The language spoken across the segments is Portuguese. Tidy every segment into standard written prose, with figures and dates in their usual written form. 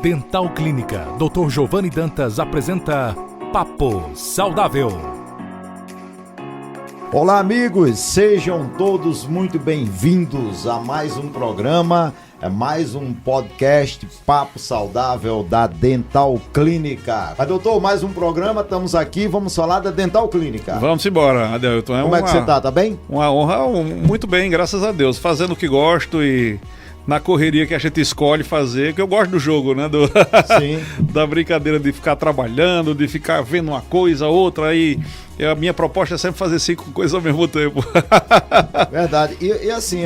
Dental Clínica, Dr. Giovanni Dantas apresenta Papo Saudável. Olá, amigos, sejam todos muito bem-vindos a mais um programa, mais um podcast Papo Saudável da Dental Clínica. Mas, doutor, mais um programa, estamos aqui, vamos falar da Dental Clínica. Vamos embora, Adelton. Como é que você tá bem? Uma honra, muito bem, graças a Deus, fazendo o que gosto e na correria que a gente escolhe fazer, que eu gosto do jogo, né? Sim. Da brincadeira de ficar trabalhando, de ficar vendo uma coisa, outra, aí a minha proposta é sempre fazer 5 coisas ao mesmo tempo. Verdade. E assim,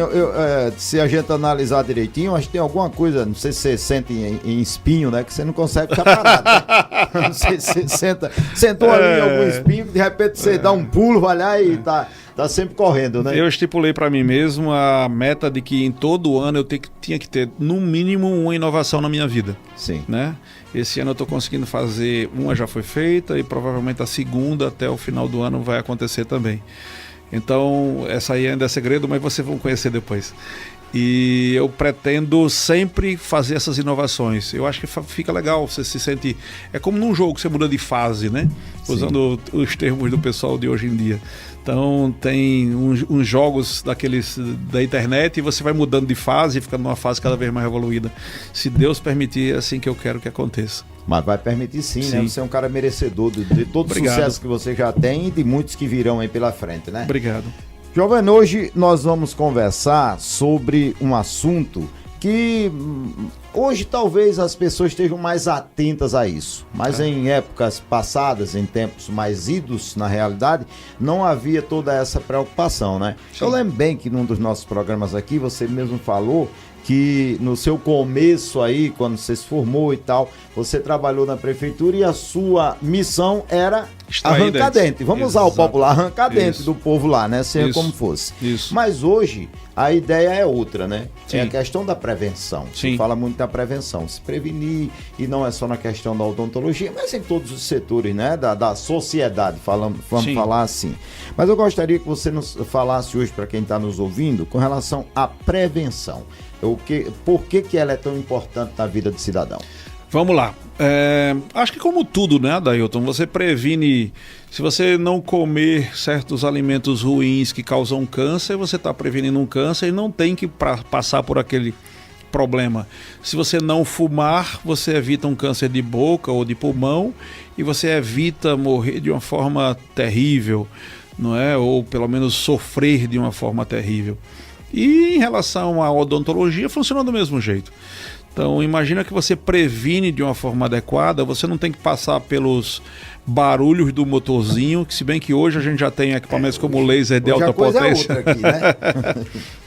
se a gente analisar direitinho, acho que tem alguma coisa, não sei se você sente em espinho, né? Que você não consegue ficar parado, né? Não sei se você sentou ali em algum espinho, de repente você dá um pulo, vai lá e tá sempre correndo, né? Eu estipulei para mim mesmo a meta de que em todo ano eu tinha que ter, no mínimo, uma inovação na minha vida. Sim. Né? Esse ano eu estou conseguindo fazer, uma já foi feita e provavelmente a segunda até o final do ano vai acontecer também. Então, essa aí ainda é segredo, mas vocês vão conhecer depois. E eu pretendo sempre fazer essas inovações. Eu acho que fica legal, você se sente... É como num jogo, você muda de fase, né? Sim. Usando os termos do pessoal de hoje em dia. Então tem uns jogos daqueles da internet e você vai mudando de fase e fica numa fase cada vez mais evoluída. Se Deus permitir, é assim que eu quero que aconteça. Mas vai permitir sim, né? Você é um cara merecedor de todo o sucesso que você já tem e de muitos que virão aí pela frente, né? Obrigado. Giovanni, hoje nós vamos conversar sobre um assunto que hoje talvez as pessoas estejam mais atentas a isso, mas em épocas passadas, em tempos mais idos na realidade, não havia toda essa preocupação, né? Sim. Eu lembro bem que num dos nossos programas aqui, você mesmo falou que no seu começo aí, quando você se formou e tal, você trabalhou na prefeitura e a sua missão era arrancar dente. Vamos usar o popular, arrancar dente do povo lá, né? Seja como fosse. Isso. Mas hoje a ideia é outra, né? Sim. É a questão da prevenção. Sim. Você fala muito da prevenção, se prevenir, e não é só na questão da odontologia, mas em todos os setores, né? Da sociedade, vamos falar assim. Mas eu gostaria que você nos falasse hoje, para quem está nos ouvindo, com relação à prevenção. Por que ela é tão importante na vida do cidadão? Vamos lá. Acho que como tudo, né, Adailton? Você previne, se você não comer certos alimentos ruins que causam câncer, você está prevenindo um câncer e não tem que passar por aquele problema. Se você não fumar, você evita um câncer de boca ou de pulmão e você evita morrer de uma forma terrível, não é? Ou pelo menos sofrer de uma forma terrível. E em relação à odontologia, funciona do mesmo jeito. Então, imagina que você previne de uma forma adequada, você não tem que passar pelos barulhos do motorzinho, que se bem que hoje a gente já tem equipamentos como laser de alta potência. Aqui, né?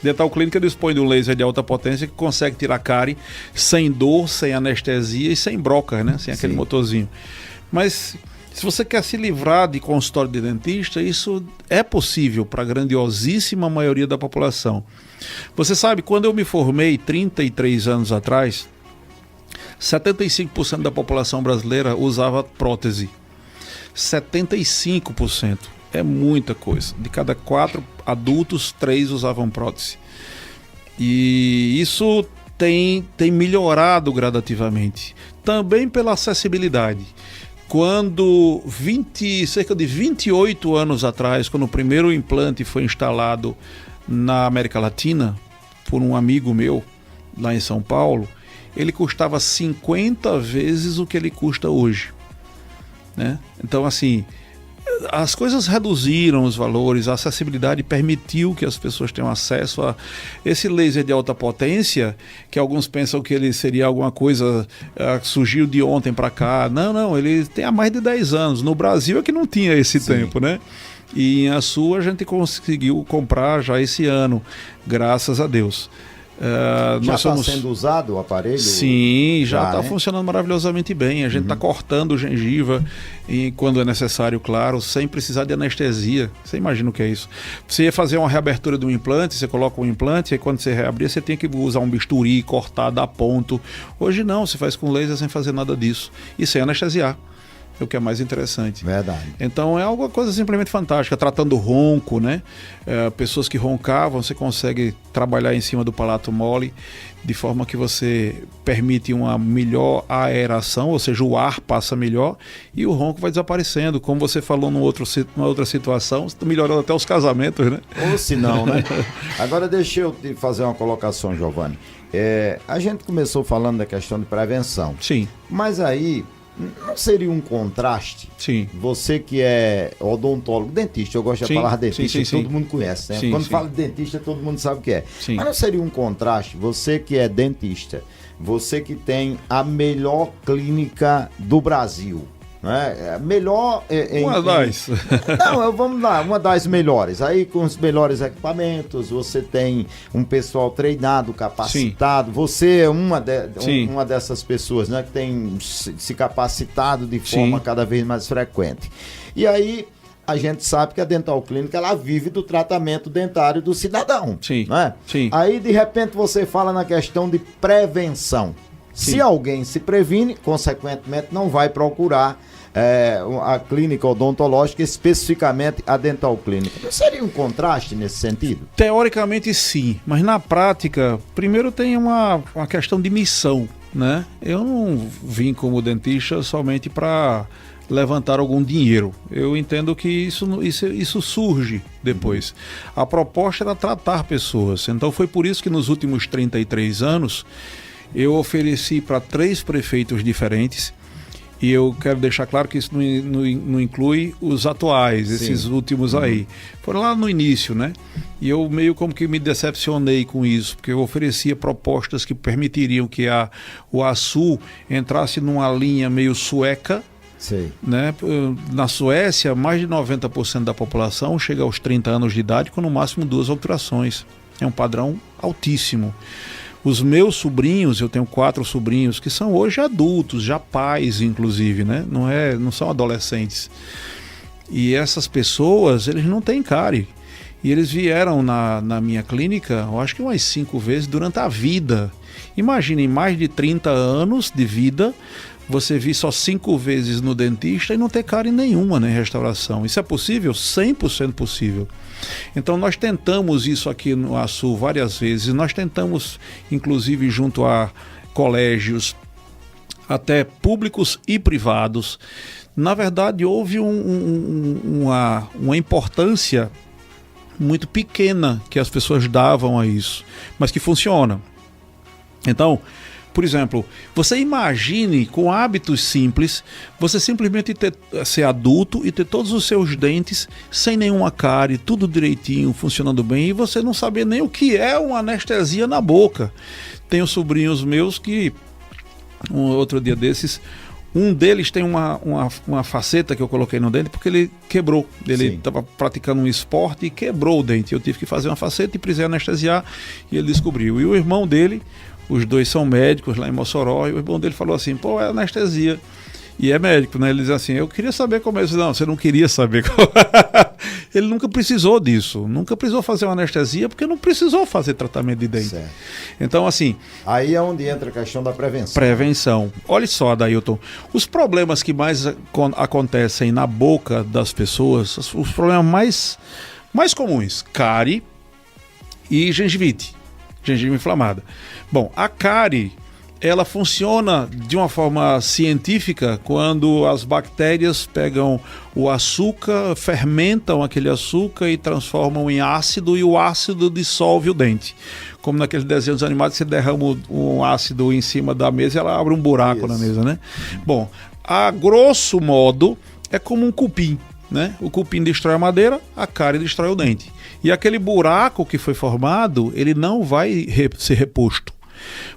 Dental Clínica dispõe de um laser de alta potência que consegue tirar cárie sem dor, sem anestesia e sem broca, né? Sem aquele motorzinho. Mas se você quer se livrar de consultório de dentista, isso é possível para a grandiosíssima maioria da população. Você sabe, quando eu me formei 33 anos atrás, 75% da população brasileira usava prótese. 75%. É muita coisa. De cada 4 adultos, 3 usavam prótese. E isso tem melhorado gradativamente. Também pela acessibilidade. Quando cerca de 28 anos atrás, quando o primeiro implante foi instalado na América Latina, por um amigo meu, lá em São Paulo, ele custava 50 vezes o que ele custa hoje, né? Então, assim, as coisas reduziram os valores, a acessibilidade permitiu que as pessoas tenham acesso a esse laser de alta potência, que alguns pensam que ele seria alguma coisa que surgiu de ontem para cá. Não, ele tem há mais de 10 anos. No Brasil é que não tinha esse tempo, né? E em Açu a gente conseguiu comprar já esse ano, graças a Deus. Já está sendo usado o aparelho? Sim, já está né? funcionando maravilhosamente bem. A gente está cortando gengiva quando é necessário, claro, sem precisar de anestesia. Você imagina o que é isso? Você ia fazer uma reabertura de um implante, você coloca um implante, e quando você reabrir, você tem que usar um bisturi, cortar, dar ponto. Hoje não, você faz com laser sem fazer nada disso e sem anestesiar. o que é mais interessante. Verdade. Então é alguma coisa simplesmente fantástica, tratando ronco, né? Pessoas que roncavam, você consegue trabalhar em cima do palato mole, de forma que você permite uma melhor aeração, ou seja, o ar passa melhor e o ronco vai desaparecendo. Como você falou numa outra situação, você está melhorando até os casamentos, né? Ou se não, né? Agora deixa eu te fazer uma colocação, Giovanni. A gente começou falando da questão de prevenção. Sim. Mas aí, não seria um contraste? Sim. Você que é odontólogo, dentista, eu gosto de falar dentista, que todo mundo conhece, né? Quando fala de dentista, todo mundo sabe o que é. Sim. Mas não seria um contraste? Você que é dentista, você que tem a melhor clínica do Brasil, né? Melhor uma das. Não, vamos lá, uma das melhores. Aí com os melhores equipamentos, você tem um pessoal treinado, capacitado. Sim. Você é uma dessas pessoas, né, que tem se capacitado de forma cada vez mais frequente. E aí a gente sabe que a Dental Clínica, ela vive do tratamento dentário do cidadão. Sim. Né? Sim. Aí de repente você fala na questão de prevenção. Sim. Se alguém se previne, consequentemente não vai procurar a clínica odontológica, especificamente a Dental Clínica. Não seria um contraste nesse sentido? Teoricamente sim, mas na prática, primeiro tem uma questão de missão, né? Eu não vim como dentista somente para levantar algum dinheiro. Eu entendo que isso surge depois. A proposta era tratar pessoas. Então foi por isso que nos últimos 33 anos eu ofereci para 3 prefeitos diferentes. E eu quero deixar claro que isso não inclui os atuais, esses últimos aí. Foram lá no início, né? E eu meio como que me decepcionei com isso, porque eu oferecia propostas que permitiriam que o Açu entrasse numa linha meio sueca. Sim. Né? Na Suécia, mais de 90% da população chega aos 30 anos de idade com no máximo 2 obturações. É um padrão altíssimo. Os meus sobrinhos, eu tenho 4 sobrinhos que são hoje adultos, já pais inclusive, né? Não são adolescentes. E essas pessoas, eles não têm cárie. E eles vieram na minha clínica, eu acho que umas 5 vezes durante a vida. Imaginem, mais de 30 anos de vida, você vir só 5 vezes no dentista e não ter cárie nenhuma na restauração. Isso é possível? 100% possível. Então nós tentamos isso aqui no Açu várias vezes, nós tentamos inclusive junto a colégios, até públicos e privados. Na verdade houve uma importância muito pequena que as pessoas davam a isso, mas que funciona. Então, por exemplo, você imagine com hábitos simples, você simplesmente ser adulto e ter todos os seus dentes sem nenhuma cárie, tudo direitinho, funcionando bem, e você não saber nem o que é uma anestesia na boca. Tenho sobrinhos meus que, outro dia desses, um deles tem uma faceta que eu coloquei no dente porque ele quebrou. Ele estava praticando um esporte e quebrou o dente. Eu tive que fazer uma faceta e precisei anestesiar e ele descobriu. E o irmão dele, os dois são médicos lá em Mossoró, e o irmão dele falou assim, pô, é anestesia. E é médico, né? Ele diz assim, eu queria saber como é isso. Não, você não queria saber como... Ele nunca precisou disso, nunca precisou fazer uma anestesia, porque não precisou fazer tratamento de dente. Certo. Então, assim... Aí é onde entra a questão da prevenção. Prevenção. Olha só, Adailton, os problemas que mais acontecem na boca das pessoas, os problemas mais comuns, cárie e gengivite, gengiva inflamada. Bom, a cárie, ela funciona de uma forma científica quando as bactérias pegam o açúcar, fermentam aquele açúcar e transformam em ácido, e o ácido dissolve o dente. Como naqueles desenhos animados, você derrama um ácido em cima da mesa e ela abre um buraco na mesa, né? Bom, a grosso modo, é como um cupim, né? O cupim destrói a madeira, a cárie destrói o dente. E aquele buraco que foi formado, ele não vai ser reposto.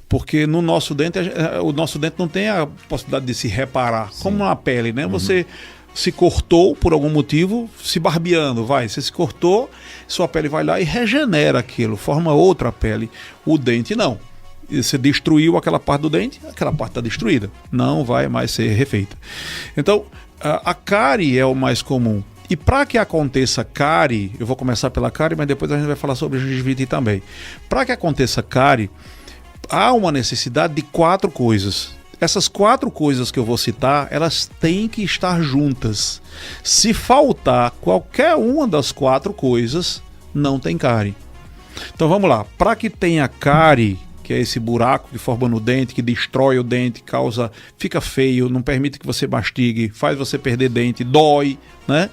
Porque no nosso dente, o nosso dente não tem a possibilidade de se reparar, como na pele, né? Você se cortou por algum motivo, se barbeando, você se cortou, sua pele vai lá e regenera aquilo, forma outra pele. O dente não. Você destruiu aquela parte do dente, aquela parte está destruída, não vai mais ser refeita. Então, a cárie é o mais comum. E para que aconteça cárie, eu vou começar pela cárie, mas depois a gente vai falar sobre gengivite também. Para que aconteça cárie, há uma necessidade de 4 coisas. essas 4 coisas que eu vou citar, elas têm que estar juntas. Se faltar qualquer uma das 4 coisas, não tem cárie. Então vamos lá, para que tenha cárie, que é esse buraco que forma no dente, que destrói o dente, fica feio, não permite que você mastigue, faz você perder dente, dói, né?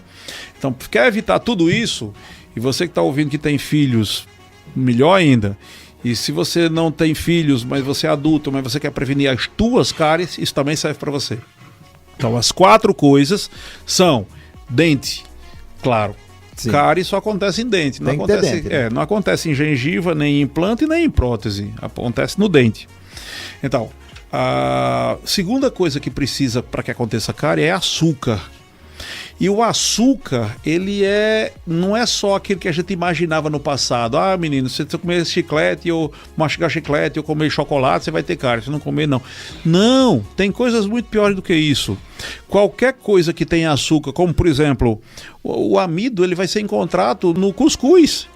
Então, quer evitar tudo isso, e você que está ouvindo que tem filhos, melhor ainda, e se você não tem filhos, mas você é adulto, mas você quer prevenir as tuas cáries, isso também serve para você. Então, as 4 coisas são dente, claro. Sim. Cárie só acontece em dente, não acontece, dente, né? não acontece em gengiva, nem em implante, nem em prótese. Acontece no dente. Então, a segunda coisa que precisa para que aconteça cárie é açúcar. E o açúcar, ele não é só aquilo que a gente imaginava no passado. Ah, menino, se você comer chiclete ou mastigar chiclete ou comer chocolate, você vai ter cárie. Se não comer, não. Não, tem coisas muito piores do que isso. Qualquer coisa que tenha açúcar, como por exemplo, o amido, ele vai ser encontrado no cuscuz,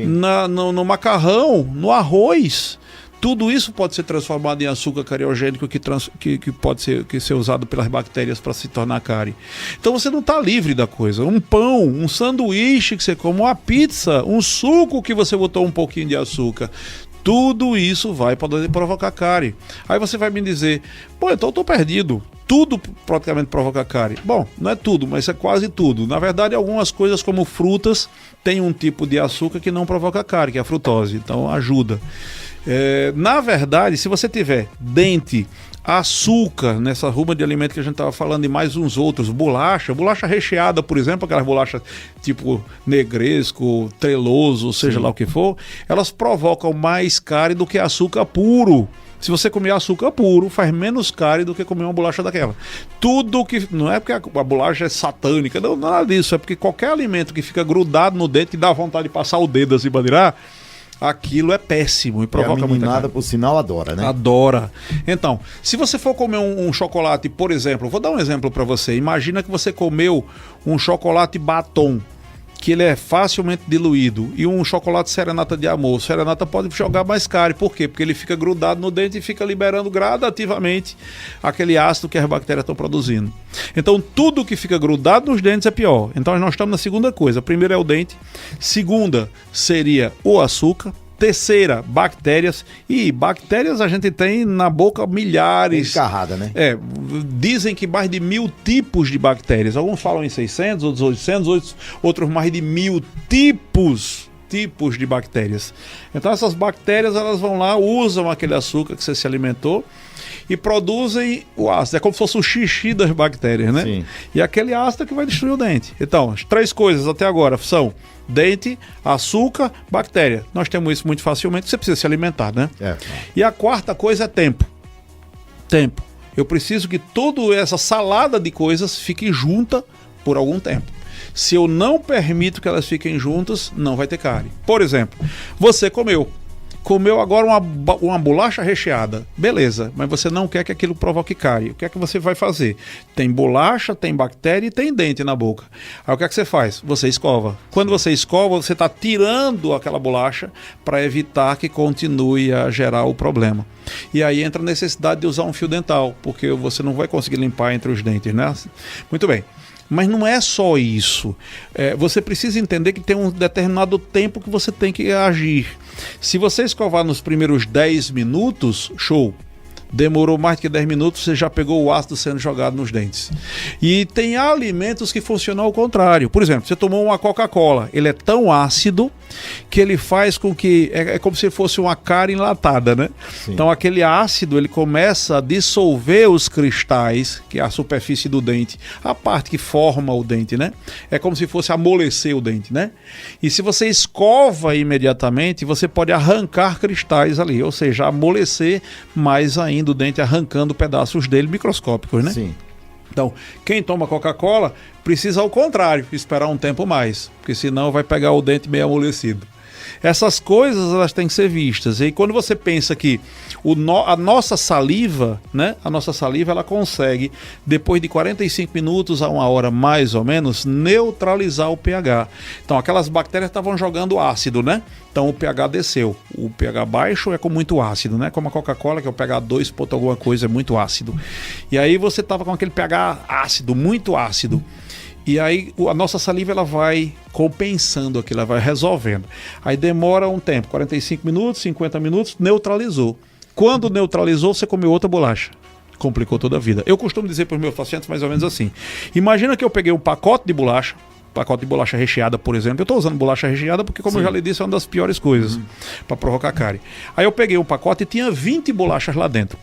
no macarrão, no arroz. Tudo isso pode ser transformado em açúcar cariogênico que pode ser usado pelas bactérias para se tornar cárie. Então você não está livre da coisa. Um pão, um sanduíche que você come, uma pizza, um suco que você botou um pouquinho de açúcar. Tudo isso vai poder provocar cárie. Aí você vai me dizer, pô, então eu estou perdido. Tudo praticamente provoca cárie. Bom, não é tudo, mas é quase tudo. Na verdade, algumas coisas como frutas têm um tipo de açúcar que não provoca cárie, que é a frutose. Então ajuda. Na verdade, se você tiver dente, açúcar nessa ruma de alimento que a gente estava falando e mais uns outros, bolacha recheada, por exemplo, aquelas bolachas tipo negresco, treloso, seja lá o que for, elas provocam mais cárie do que açúcar puro. Se você comer açúcar puro, faz menos cárie do que comer uma bolacha daquela. Tudo que... Não é porque a bolacha é satânica, não, nada disso. É porque qualquer alimento que fica grudado no dente e dá vontade de passar o dedo assim para tirar, aquilo é péssimo e provoca muita cárie. Por sinal, adora, né? Adora. Então, se você for comer um chocolate, por exemplo, vou dar um exemplo para você. Imagina que você comeu um chocolate batom, que ele é facilmente diluído, e um chocolate serenata de amor. Serenata pode jogar mais cárie. Por quê? Porque ele fica grudado no dente e fica liberando gradativamente aquele ácido que as bactérias estão produzindo. Então, tudo que fica grudado nos dentes é pior. Então, nós estamos na segunda coisa. A primeira é o dente. Segunda seria o açúcar. Terceira, bactérias. E bactérias a gente tem na boca milhares. Escarrada, né? Dizem que mais de 1000 tipos de bactérias. Alguns falam em 600, outros 800, outros mais de 1000 tipos de bactérias. Então essas bactérias, elas vão lá, usam aquele açúcar que você se alimentou e produzem o ácido. É como se fosse o xixi das bactérias, né? Sim. E aquele ácido que vai destruir o dente. Então, as 3 coisas até agora são dente, açúcar, bactéria. Nós temos isso muito facilmente, você precisa se alimentar, né? E a quarta coisa é tempo. Tempo. Eu preciso que toda essa salada de coisas fique junta por algum tempo. Se eu não permito que elas fiquem juntas, não vai ter cárie. Por exemplo, você comeu agora uma bolacha recheada, beleza, mas você não quer que aquilo provoque cárie. O que é que você vai fazer? Tem bolacha, tem bactéria e tem dente na boca. Aí o que é que você faz? Você escova. Quando você escova, você está tirando aquela bolacha para evitar que continue a gerar o problema. E aí entra a necessidade de usar um fio dental, porque você não vai conseguir limpar entre os dentes, né? Muito bem. Mas não é só isso. Você precisa entender que tem um determinado tempo que você tem que agir. Se você escovar nos primeiros 10 minutos, show. Demorou mais do que 10 minutos, você já pegou o ácido sendo jogado nos dentes. E tem alimentos que funcionam ao contrário. Por exemplo, você tomou uma Coca-Cola, ele é tão ácido que ele faz com que... É como se fosse uma cárie enlatada, né? Sim. Então aquele ácido, ele começa a dissolver os cristais, que é a superfície do dente, a parte que forma o dente, né? É como se fosse amolecer o dente, né? E se você escova imediatamente, você pode arrancar cristais ali, ou seja, amolecer mais ainda o dente, arrancando pedaços dele microscópicos, né? Sim. Então, quem toma Coca-Cola precisa, ao contrário, esperar um tempo mais, porque senão vai pegar o dente meio amolecido. Essas coisas elas têm que ser vistas. E quando você pensa que a nossa saliva, né? A nossa saliva ela consegue, depois de 45 minutos a 1 hora mais ou menos, neutralizar o pH. Então aquelas bactérias estavam jogando ácido, né? Então o pH desceu. O pH baixo é com muito ácido, né? Como a Coca-Cola, que é o pH 2 ponto alguma coisa, é muito ácido. E aí você estava com aquele pH ácido, muito ácido. E aí a nossa saliva ela vai compensando aquilo, ela vai resolvendo. Aí demora um tempo, 45 minutos, 50 minutos, neutralizou. Quando neutralizou, você comeu outra bolacha. Complicou toda a vida. Eu costumo dizer para os meus pacientes mais ou menos assim. Imagina que eu peguei um pacote de bolacha recheada, por exemplo. Eu estou usando bolacha recheada porque, como eu já lhe disse, é uma das piores coisas para provocar cárie. Aí eu peguei um pacote e tinha 20 bolachas lá dentro.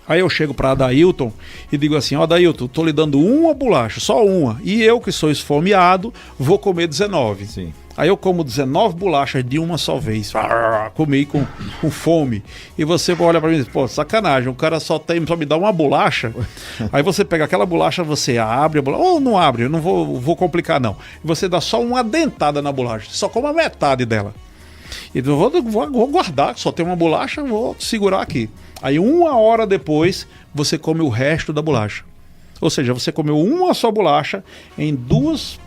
Aí eu chego para Adailton e digo assim: ó, Adailton, estou lhe dando uma bolacha, só uma. E eu, que sou esfomeado, vou comer 19. Sim. Aí eu como 19 bolachas de uma só vez. Comi com fome. E você olha para mim e diz: pô, sacanagem, o cara só me dá uma bolacha. Aí você pega aquela bolacha, você abre a bolacha. Ou não abre, eu não vou complicar não. E você dá só uma dentada na bolacha. Só come a metade dela. E eu vou guardar, só tem uma bolacha, vou segurar aqui. Aí 1 hora depois, você come o resto da bolacha. Ou seja, você comeu uma só bolacha em dois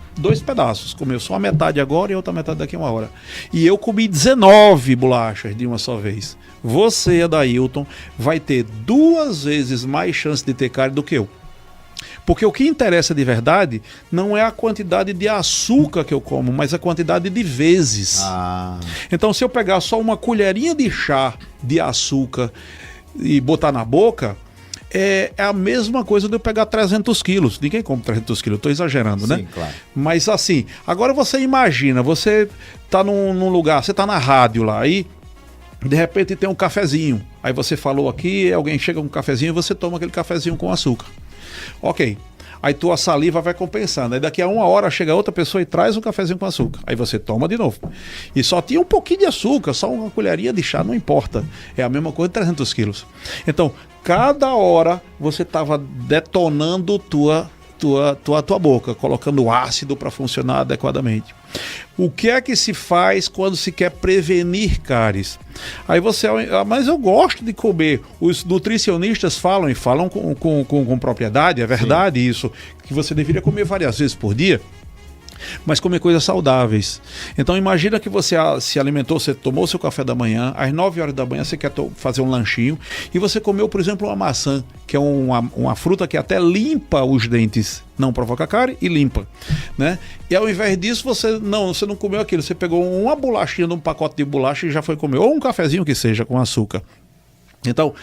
pedaços. Comeu só a metade agora e a outra metade daqui a 1 hora. E eu comi 19 bolachas de uma só vez. Você, Adailton, vai ter 2 vezes mais chance de ter cárie do que eu. Porque o que interessa de verdade não é a quantidade de açúcar que eu como, mas a quantidade de vezes. Então, se eu pegar só uma colherinha de chá de açúcar e botar na boca, é a mesma coisa de eu pegar 300 quilos. Ninguém come 300 quilos, eu estou exagerando, né? Sim, claro. Mas assim, agora você imagina, você está num lugar, você está na rádio lá, aí de repente tem um cafezinho. Aí você falou aqui, alguém chega com um cafezinho e você toma aquele cafezinho com açúcar. Ok. Aí tua saliva vai compensando. Aí daqui a 1 hora chega outra pessoa e traz um cafezinho com açúcar. Aí você toma de novo. E só tinha um pouquinho de açúcar, só uma colherinha de chá, não importa. É a mesma coisa de 300 quilos. Então, cada hora você estava detonando tua boca, colocando ácido para funcionar adequadamente. O que é que se faz quando se quer prevenir cáries? Aí você, mas eu gosto de comer. Os nutricionistas falam com propriedade, é verdade. Sim. Isso, que você deveria comer várias vezes por dia, mas comer coisas saudáveis. Então imagina que você se alimentou, você tomou seu café da manhã, às 9 horas da manhã você quer fazer um lanchinho e você comeu, por exemplo, uma maçã, que é uma fruta que até limpa os dentes, não provoca cárie e limpa, né? E ao invés disso você não comeu aquilo, você pegou uma bolachinha de um pacote de bolacha e já foi comer, ou um cafezinho que seja com açúcar. Então,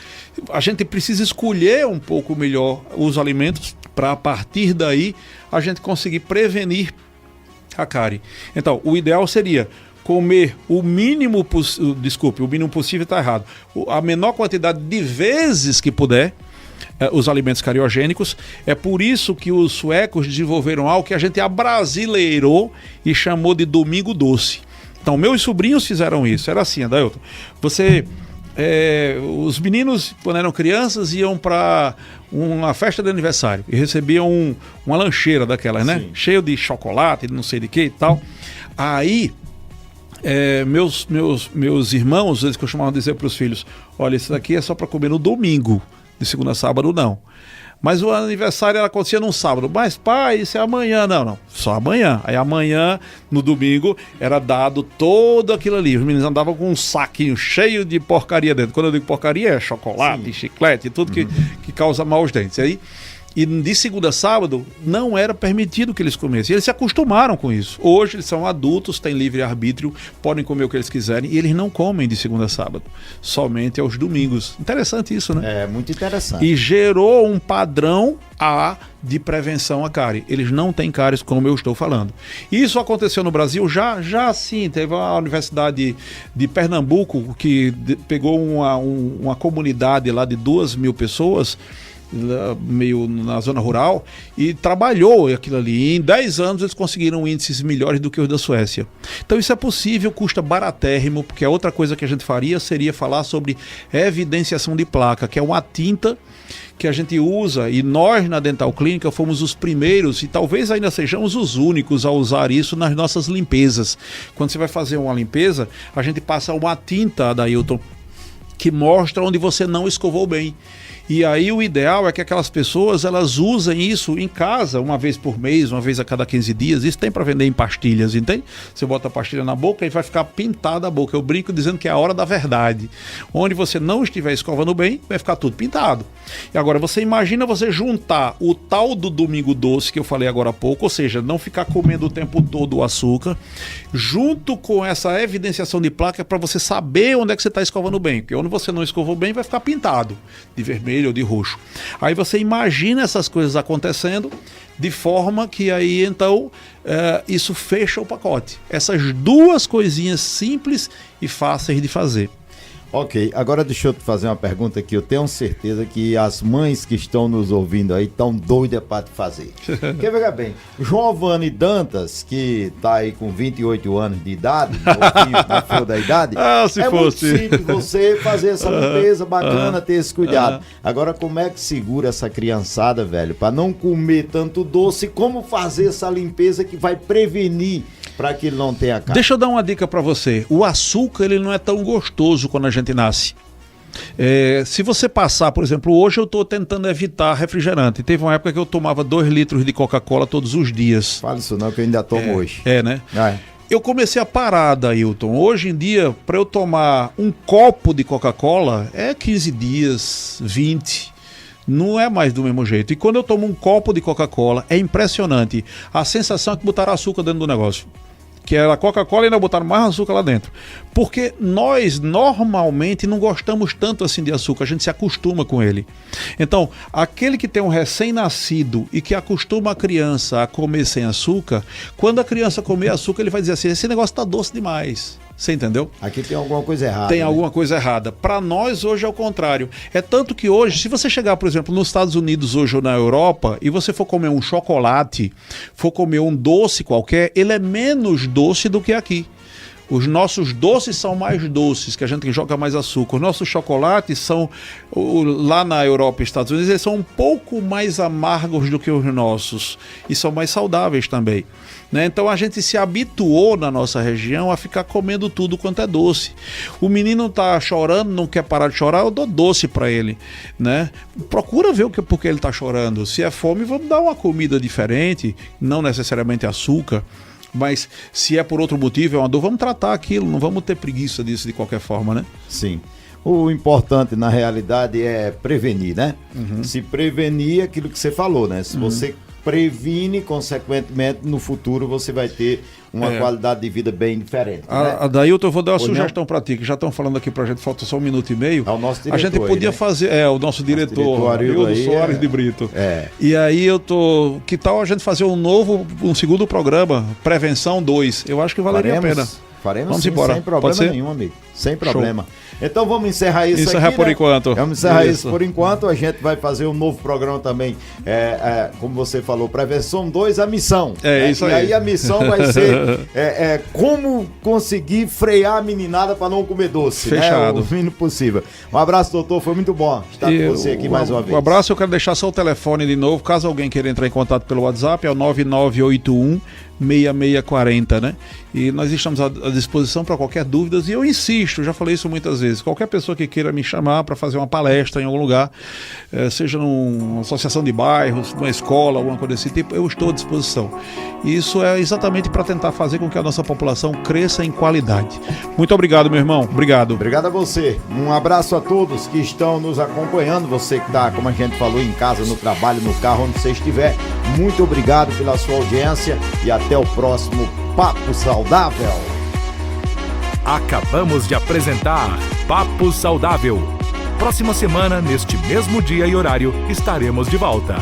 a gente precisa escolher um pouco melhor os alimentos para a partir daí a gente conseguir prevenir a cárie. Então, o ideal seria comer o mínimo possível, o mínimo possível está errado, a menor quantidade de vezes que puder, os alimentos cariogênicos. É por isso que os suecos desenvolveram algo que a gente abrasileirou e chamou de domingo doce. Então, meus sobrinhos fizeram isso. Era assim, Adailton, os meninos, quando eram crianças, iam para uma festa de aniversário e recebiam uma lancheira daquelas, né? Sim. Cheio de chocolate, não sei de que e tal. Aí, meus irmãos, eles costumavam dizer para os filhos: olha, isso daqui é só para comer no domingo, de segunda a sábado não. Mas o aniversário acontecia num sábado. Mas, pai, isso é amanhã. Não. Só amanhã. Aí amanhã, no domingo, era dado todo aquilo ali. Os meninos andavam com um saquinho cheio de porcaria dentro. Quando eu digo porcaria, é chocolate, sim, chiclete, tudo que causa mal aos dentes. Aí, e de segunda a sábado, não era permitido que eles comessem. Eles se acostumaram com isso. Hoje eles são adultos, têm livre-arbítrio, podem comer o que eles quiserem, e eles não comem de segunda a sábado, somente aos domingos. Interessante isso, né? É, muito interessante. E gerou um padrão de prevenção à cárie. Eles não têm cáries, como eu estou falando. Isso aconteceu no Brasil já sim. Teve a Universidade de Pernambuco, que pegou uma comunidade lá de 2.000 pessoas, meio na zona rural, e trabalhou aquilo ali. E em 10 anos eles conseguiram índices melhores do que os da Suécia. Então isso é possível, custa baratérrimo, porque a outra coisa que a gente faria seria falar sobre evidenciação de placa, que é uma tinta que a gente usa, e nós na Dental Clínica fomos os primeiros e talvez ainda sejamos os únicos a usar isso nas nossas limpezas. Quando você vai fazer uma limpeza, a gente passa uma tinta, Adailton, que mostra onde você não escovou bem. E aí o ideal é que aquelas pessoas elas usem isso em casa uma vez por mês, uma vez a cada 15 dias. Isso tem para vender em pastilhas, entende? Você bota a pastilha na boca e vai ficar pintada a boca. Eu brinco dizendo que é a hora da verdade. Onde você não estiver escovando bem, vai ficar tudo pintado. E agora você imagina você juntar o tal do domingo doce que eu falei agora há pouco, ou seja, não ficar comendo o tempo todo o açúcar, junto com essa evidenciação de placa para você saber onde é que você está escovando bem. Porque onde você não escovou bem vai ficar pintado de vermelho ou de roxo. Aí você imagina essas coisas acontecendo de forma que aí então isso fecha o pacote. Essas duas coisinhas simples e fáceis de fazer. Ok, agora deixa eu te fazer uma pergunta que eu tenho certeza que as mães que estão nos ouvindo aí estão doidas para te fazer. Porque veja bem, Giovanni Dantas, que está aí com 28 anos de idade, na flor da idade, se é fosse. muito simples você fazer essa limpeza bacana, ter esse cuidado. Agora, como é que segura essa criançada, velho, para não comer tanto doce, como fazer essa limpeza que vai prevenir para que ele não tenha cara? Deixa eu dar uma dica para você. O açúcar ele não é tão gostoso quando a gente nasce. Se você passar, por exemplo, hoje eu estou tentando evitar refrigerante. Teve uma época que eu tomava 2 litros de Coca-Cola todos os dias. Fala isso não, que eu ainda tomo hoje. Né? Eu comecei a parar, Dailton. Hoje em dia, para eu tomar um copo de Coca-Cola, é 15 dias, 20. Não é mais do mesmo jeito. E quando eu tomo um copo de Coca-Cola, é impressionante. A sensação é que botaram açúcar dentro do negócio. Que era a Coca-Cola e ainda botaram mais açúcar lá dentro. Porque nós normalmente não gostamos tanto assim de açúcar, a gente se acostuma com ele. Então, aquele que tem um recém-nascido e que acostuma a criança a comer sem açúcar, quando a criança comer açúcar, ele vai dizer assim, esse negócio tá doce demais. Você entendeu? Aqui tem alguma coisa errada. Tem alguma coisa errada. Para nós, hoje é o contrário. É tanto que hoje, se você chegar, por exemplo, nos Estados Unidos hoje ou na Europa, e você for comer um chocolate, for comer um doce qualquer, ele é menos doce do que aqui. Os nossos doces são mais doces, que a gente joga mais açúcar. Os nossos chocolates são, lá na Europa e Estados Unidos, eles são um pouco mais amargos do que os nossos. E são mais saudáveis também. Né? Então a gente se habituou na nossa região a ficar comendo tudo quanto é doce. O menino está chorando, não quer parar de chorar, eu dou doce para ele, né? Procura ver por que ele está chorando. Se é fome, vamos dar uma comida diferente, não necessariamente açúcar. Mas se é por outro motivo, é uma dor, vamos tratar aquilo, não vamos ter preguiça disso de qualquer forma, né? Sim. O importante, na realidade, é prevenir, né? Se prevenir aquilo que você falou, né? Se você previne, consequentemente, no futuro você vai ter uma qualidade de vida bem diferente. Né? Dailton, eu vou dar uma sugestão para ti, que já estão falando aqui pra gente, falta só 1 minuto e meio. É o nosso diretor. A gente podia fazer, o nosso diretor, Arildo Soares de Brito. E aí que tal a gente fazer um segundo programa, Prevenção 2? Eu acho que valeria a pena. Faremos vamos sim, embora. Sem problema nenhum, amigo. Sem problema. Show. Então vamos encerrar isso aqui, por né? enquanto. Vamos encerrar isso por enquanto. A gente vai fazer um novo programa também, como você falou, Prevenção 2, a missão. Isso aí. E aí a missão vai ser como conseguir frear a meninada para não comer doce. Fechado. Né? O mínimo possível. Um abraço, doutor. Foi muito bom estar com você aqui mais uma vez. Um abraço. Eu quero deixar só o telefone de novo, caso alguém queira entrar em contato pelo WhatsApp, é o 9981 6640, né? E nós estamos à disposição para qualquer dúvida. E eu insisto, já falei isso muitas vezes, qualquer pessoa que queira me chamar para fazer uma palestra em algum lugar, seja numa associação de bairros, numa escola, alguma coisa desse tipo, eu estou à disposição. E isso é exatamente para tentar fazer com que a nossa população cresça em qualidade. Muito obrigado, meu irmão. Obrigado. Obrigado a você. Um abraço a todos que estão nos acompanhando. Você que está, como a gente falou, em casa, no trabalho, no carro, onde você estiver. Muito obrigado pela sua audiência e até o próximo Papo Saudável. Acabamos de apresentar Papo Saudável. Próxima semana, neste mesmo dia e horário, estaremos de volta.